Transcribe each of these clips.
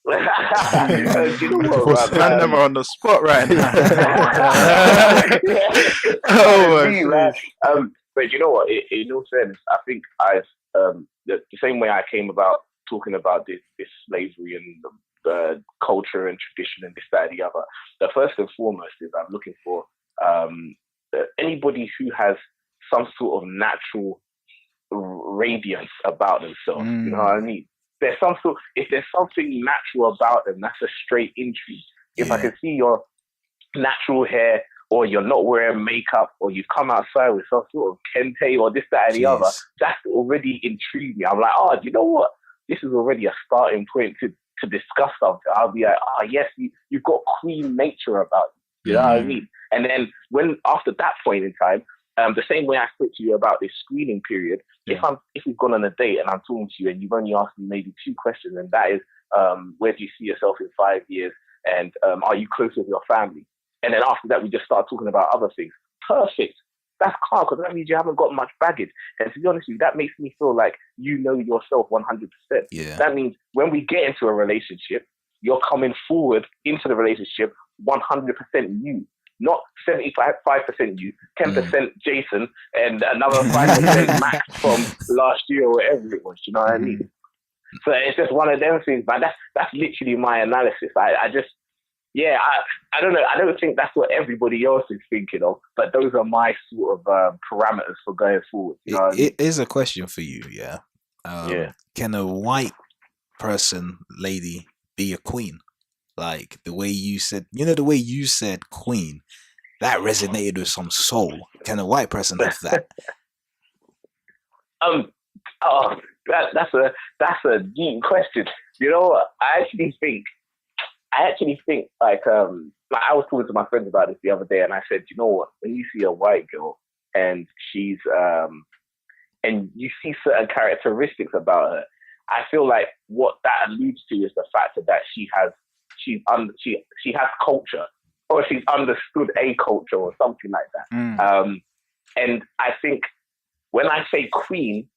Do you know what, Man, them man? are on the spot right now. Kind Oh of my me, man. gosh. But you know what? In all fairness, I think the same way I came about talking about this slavery and the culture and tradition and this, that, and the other. The first and foremost is I'm looking for um, anybody who has some sort of natural radiance about themselves. You know what I Mm, mean? If there's something natural about them, that's a straight entry. If I Yeah. can see your natural hair, or you're not wearing makeup, or you've come outside with some sort of kente or this, that, and the other, Jeez. that's already intrigued me. I'm like, oh, do you know what? This is already a starting point to discuss something. I'll be like, oh, yes, you've got queen nature about you. You know what I Mm. mean? And then when after that point in time, the same way I spoke to you about this screening period, Yeah. if we've gone on a date and I'm talking to you and you've only asked me maybe two questions, and that is, where do you see yourself in 5 years, and are you close with your family? And then after that, we just start talking about other things. Perfect. That's calm, because that means you haven't got much baggage. And to be honest with you, that makes me feel like you know yourself 100%. Yeah. That means when we get into a relationship, you're coming forward into the relationship 100% you, not 75% you, Mm. 10% Jason, and another 5% Max from last year or whatever it was. You know what I mean? mm. So it's just one of them things, man. That's literally my analysis. I just, yeah, I don't know. I don't think that's what everybody else is thinking of, but those are my sort of parameters for going forward. You know what I mean? It is a question for you, yeah. Yeah. Can a white person, lady, be a queen? Like the way you said, the way you said queen, that resonated with some soul. Can a white person have that? Um. Oh, that's a deep question. You know what? I actually think like I was talking to my friends about this the other day, and I said, you know what? When you see a white girl and she's and you see certain characteristics about her, I feel like what that alludes to is the fact that she has culture, or she's understood a culture or something like that. Mm. And I think when I say queen,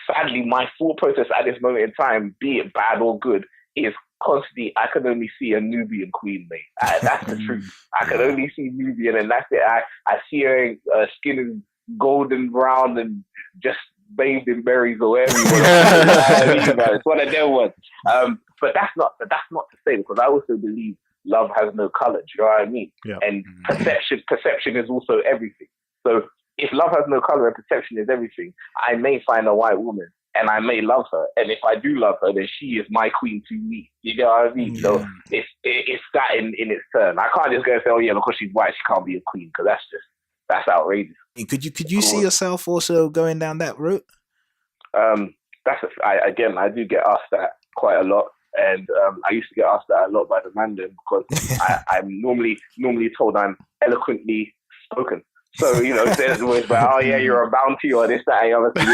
sadly, my thought process at this moment in time, be it bad or good, is constantly, I can only see a Nubian queen, mate. That's the truth. I can only see Nubian, and that's it. I see her skin is golden brown and just bathed in berries or whatever you want to say. It's one of them ones. But that's not to say, because I also believe love has no color. Do you know what I mean? Yeah. And perception is also everything. So if love has no color and perception is everything, I may find a white woman and I may love her. And if I do love her, then she is my queen to me. You know what I mean? Yeah. So it's that in its turn. I can't just go and say, oh yeah, because she's white, she can't be a queen, because that's outrageous. Could you see yourself also going down that route? I do get asked that quite a lot. And I used to get asked that a lot by the man then, because I'm normally told I'm eloquently spoken. So, there's always like, oh yeah, you're a bounty or this, that, and the other thing.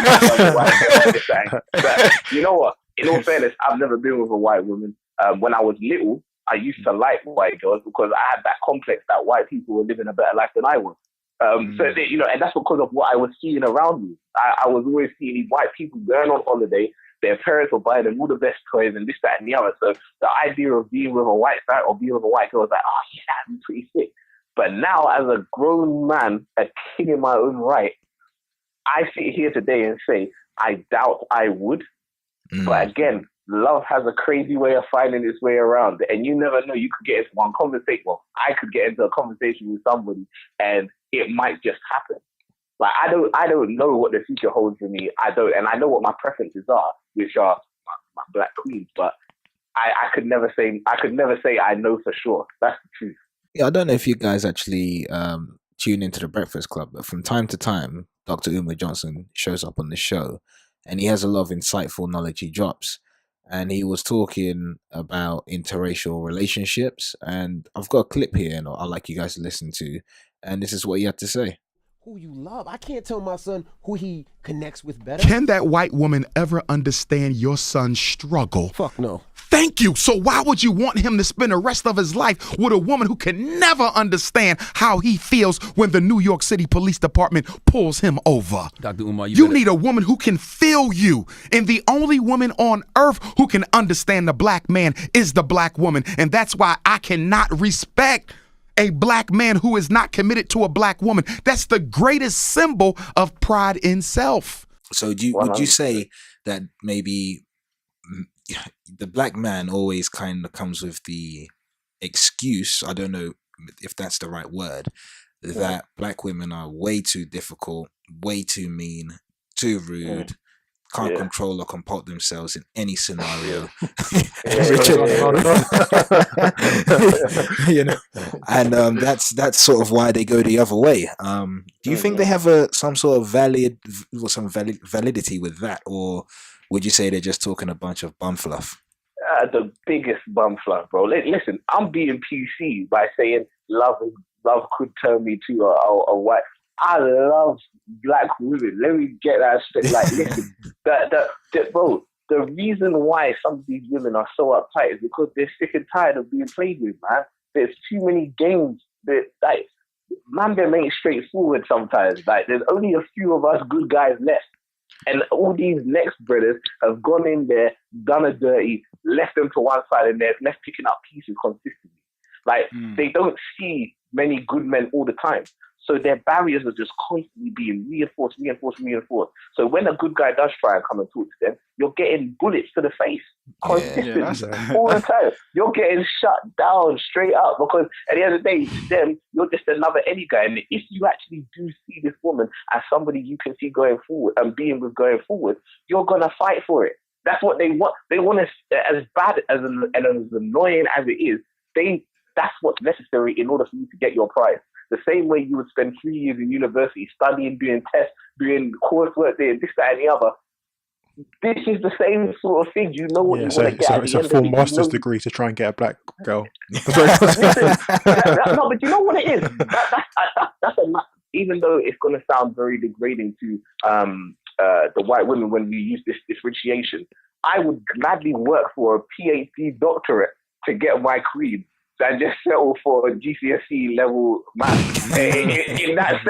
But you know what? In all fairness, I've never been with a white woman. When I was little, I used to like white girls because I had that complex that white people were living a better life than I was. And that's because of what I was seeing around me. I was always seeing these white people going on holiday. Their parents were buying them all the best toys and this, that, and the other. So the idea of being with a white guy or being with a white girl was like, oh yeah, that'd be pretty sick. But now, as a grown man, a king in my own right, I sit here today and say, I doubt I would. But again, love has a crazy way of finding its way around. And you never know, you could get into one conversation. Well, I could get into a conversation with somebody and it might just happen. Like, I don't know what the future holds for me. I don't. And I know what my preferences are, which are my black queens. But I could never say I know for sure. That's the truth. Yeah, I don't know if you guys actually tune into the Breakfast Club, but from time to time, Dr. Umar Johnson shows up on the show, and he has a lot of insightful knowledge he drops. And he was talking about interracial relationships, and I've got a clip here, and I'd like you guys to listen to. And this is what he had to say. Who you love. I can't tell my son who he connects with better. Can that white woman ever understand your son's struggle? Fuck no. Thank you. So why would you want him to spend the rest of his life with a woman who can never understand how he feels when the New York City Police Department pulls him over? Dr. Umar, You need a woman who can feel you. And the only woman on earth who can understand the black man is the black woman. And that's why I cannot respect a black man who is not committed to a black woman. That's the greatest symbol of pride in self. So would you say that maybe the black man always kind of comes with the excuse, I don't know if that's the right word, that black women are way too difficult, way too mean, too rude, can't control or comport themselves in any scenario. You know, and that's sort of why they go the other way. Do you think they have some sort of validity with that, or would you say they're just talking a bunch of bum fluff? The biggest bum fluff, bro. Listen, I'm being PC by saying love could turn me to a wife. I love black women. Let me get that straight. Like, listen, bro, the reason why some of these women are so uptight is because they're sick and tired of being played with, man. There's too many games. Like, man, them ain't straightforward sometimes. Like, there's only a few of us good guys left. And all these next brothers have gone in there, done a dirty, left them to one side, and they're left picking up pieces consistently. Like, they don't see many good men all the time. So their barriers are just constantly being reinforced. So when a good guy does try and come and talk to them, you're getting bullets to the face consistently all the time. You're getting shut down straight up because at the end of the day, to them, you're just another any guy. And if you actually do see this woman as somebody you can see going forward and being with going forward, you're going to fight for it. That's what they want. They want to, as bad and as annoying as it is, that's what's necessary in order for you to get your prize. The same way you would spend 3 years in university studying, doing tests, doing coursework, doing this, that, and the other. This is the same sort of thing. You know what you want to get. It's a full master's degree to try and get a black girl. No, but you know what it is? That's even though it's going to sound very degrading to the white women when we use this differentiation, I would gladly work for a PhD doctorate to get my cream than just settle for a GCSE level math in that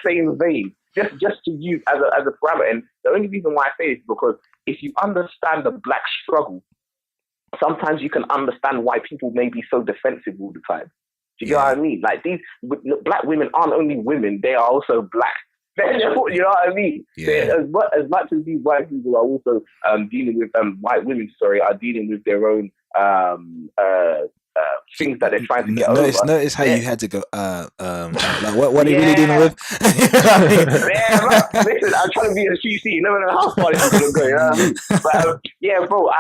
same vein. Just to use as a parameter. And the only reason why I say it is because if you understand the black struggle, sometimes you can understand why people may be so defensive all the time. Do you get what I mean? Like, these black women aren't only women; they are also black. You know what I mean? Yeah. As much as these white people are also dealing with white women, are dealing with their own things that they're trying to get over. Notice how you had to go. Like what are you really dealing with? Listen, I'm trying to be a QC. You never know how far this is going to go. You know what I mean? But bro,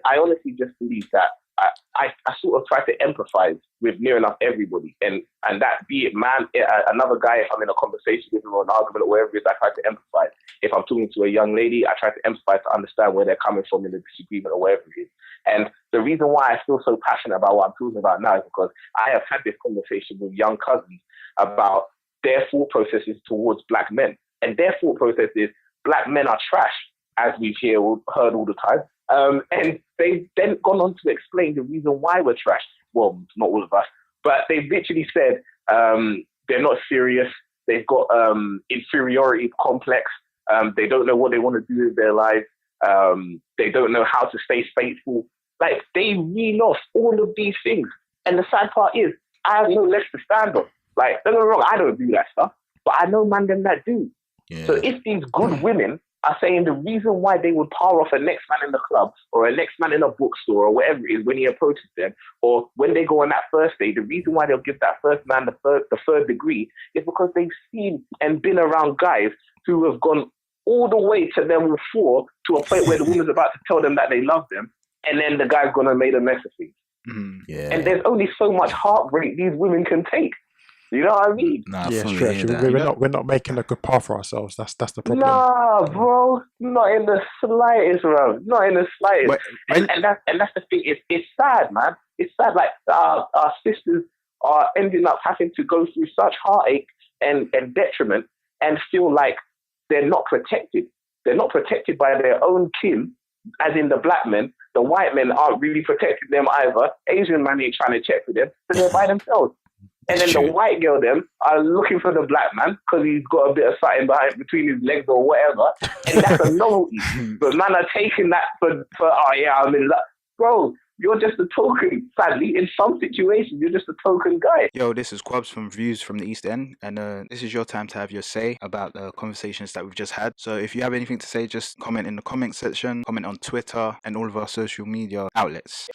I honestly just believe that I sort of try to empathize with near enough everybody, and that be it man, another guy. If I'm in a conversation with him or an argument or whatever it is, I try to empathize. If I'm talking to a young lady, I try to empathize to understand where they're coming from in the disagreement or whatever it is. And the reason why I feel so passionate about what I'm talking about now is because I have had this conversation with young cousins about their thought processes towards black men. And their thought process is black men are trash, as we've heard all the time. And they've then gone on to explain the reason why we're trash. Well, not all of us, but they've literally said they're not serious. They've got inferiority complex. They don't know what they want to do with their lives. They don't know how to stay faithful. Like, they reel off all of these things. And the sad part is, I have no legs to stand on. Like, don't get me wrong, I don't do that stuff, but I know man them that do. Yeah. So if these good women are saying the reason why they would power off a next man in the club or a next man in a bookstore or whatever it is when he approaches them, or when they go on that first date, the reason why they'll give that first man the third degree is because they've seen and been around guys who have gone all the way to level 4 to a point where the woman's about to tell them that they love them, and then the guy's gonna make a mess of things. Yeah. And there's only so much heartbreak these women can take. You know what I mean? Nah, yeah, we're not making a good path for ourselves. That's the problem. Nah, bro, not in the slightest, bro. Not in the slightest. And that's the thing. It's sad, man. It's sad. Like, our sisters are ending up having to go through such heartache and detriment and feel like they're not protected. They're not protected by their own kin. as in the black men, the white men aren't really protecting them either. Asian man ain't trying to check for them, so they're by themselves. And then the white girl them are looking for the black man because he's got a bit of something between his legs or whatever, and that's a novelty. But man are taking that for oh yeah, I'm in love. Bro, you're just a token. Sadly, in some situations, you're just a token guy. Yo, this is Quabs from Views from the East End, and this is your time to have your say about the conversations that we've just had. So if you have anything to say, just comment in the comment section, comment on Twitter and all of our social media outlets.